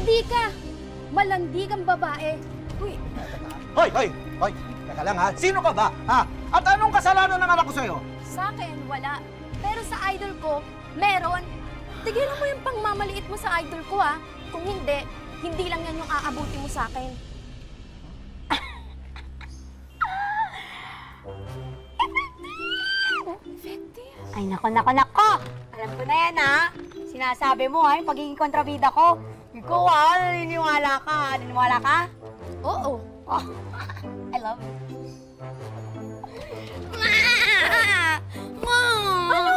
Malandi ka! Malandi kang babae. Uy! Hoy! Teka lang ha, sino ka ba? Ha? At anong kasalanan ng anak ko sa'yo? Sa akin, wala. Pero sa idol ko, meron. Tigilan mo yung pangmamaliit mo sa idol ko, ha? Kung hindi, hindi lang yan yung aabuti mo sa akin. Effective! Ay, nako! Alam ko na yan, ha? Sinasabi mo, ha? Yung pagiging kontrabida ko. Ikaw, ha? Naniniwala ka, ha? Naniniwala ka? Oo. Oh, I love it. Ano?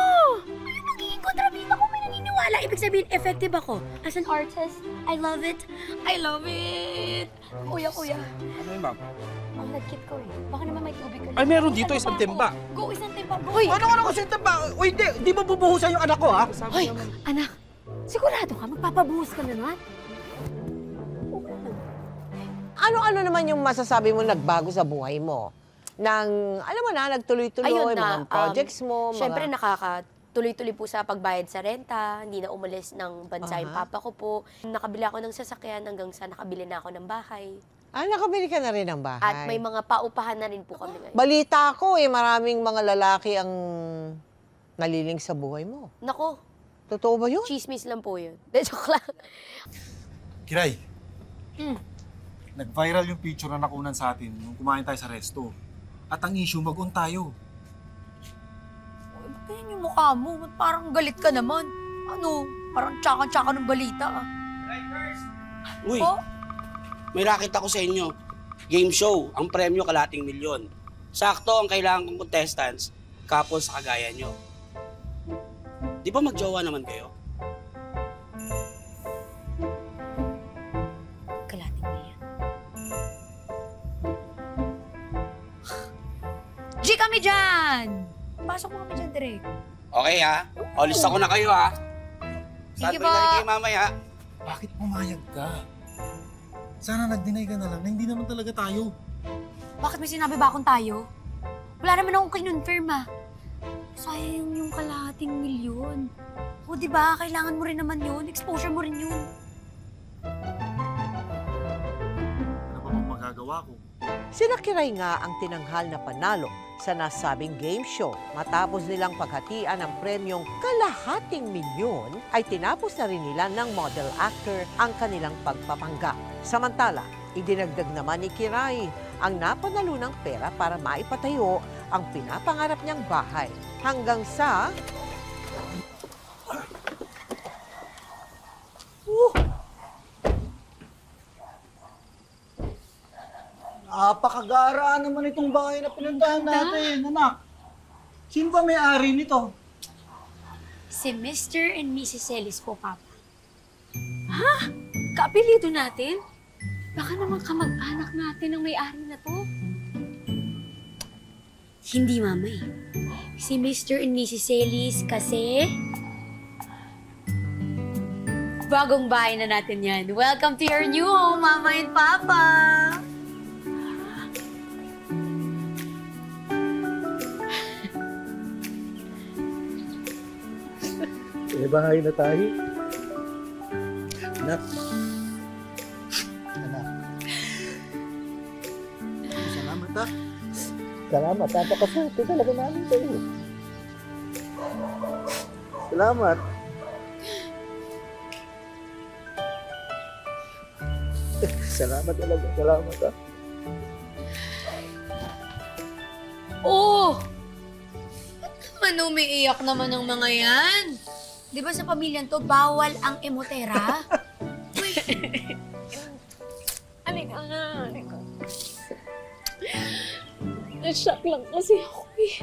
Yung pagiging kontrabida ko, may naniniwala. Ibig sabihin, effective ako. As an artist, I love it. I love it. Kuya. Ano yun, ma'am? Ang nagkit ko, eh. Baka naman may tubig ka. Ay, meron dito, isang timba. Go, isang timba. Go. Uy! Ano kasi timba? Uy, di ba bubuhusan yung anak ko, ha? Hoy, anak. Sigurado ka? Magpapabuhos ka na naman? Ano naman yung masasabi mo nagbago sa buhay mo? Alam mo na, nagtuloy-tuloy, mga projects mo, Siyempre, nakakatuloy-tuloy po sa pagbayad sa renta, hindi na umalis ng bansa yung papa ko po. Nakabili ako ng sasakyan hanggang sa nakabili na ako ng bahay. Nakabili ka na rin ng bahay. At may mga paupahan na rin po kami ngayon. Balita ko, maraming mga lalaki ang naliling sa buhay mo. Nako, Totoo ba yun? chismis lang po yun. De, joke lang. Kiray, nag-viral yung picture na nakunan sa atin nung kumain tayo sa resto. At ang issue, mag-on tayo. Ba't ganyan yung mukha mo? Ba't parang galit ka naman? Ano? Parang tsaka-tsaka ng balita, ah. Uy, Oh? may racket ako sa inyo. Game show, ang premyo kalating milyon. Sakto ang kailangan kong contestants, couple sa kagaya nyo. Di ba magjowa naman kayo? Kalating milyon. G kami dyan! Pasok mo kami dyan, Direk. Okay ha? O, lista ko na kayo ha? Sige Start po. na kayo mamaya. Bakit pumayag ka? Sana nag-deny ka na lang na hindi naman talaga tayo. Bakit may sinabi ba akong tayo? Wala naman akong kinonfirm, ah. Sayang yung kalahating milyon. O, diba? Kailangan mo rin naman yun. Exposure mo rin yun. Ano pa bang magagawa ko? Sina Kiray nga ang tinanghal na panalo sa nasabing game show. Matapos nilang paghatian ng premyong kalahating milyon, ay tinapos na rin nila ng model actor ang kanilang pagpapanggap. Samantala, idinagdag naman ni Kiray ang napanalo ng pera para maipatayo ang pinapangarap niyang bahay. Hanggang sa... Napakagara naman itong bahay na pinuntahan natin, anak. Sino ba may-ari nito? Si Mr. and Mrs. Celis po, Papa. Ha? Kaapelido natin? Baka naman kamag-anak natin ang may-ari na to. Hindi, Mama eh. Si Mr. and Mrs. Celis kasi... bagong bahay na natin yan. Welcome to your new home, Mama and Papa! Bahay na tayo. Anak. Salamat ha. Salamat. Napakaswerte talaga namin sa'yo. Salamat. Salamat talaga. Salamat ha. Oh! Ba't naman umiiyak naman ng mga yan? Di ba sa pamilyan to, bawal ang emotera? Uy! Halika nga, halika. Na-shock lang kasi ako eh.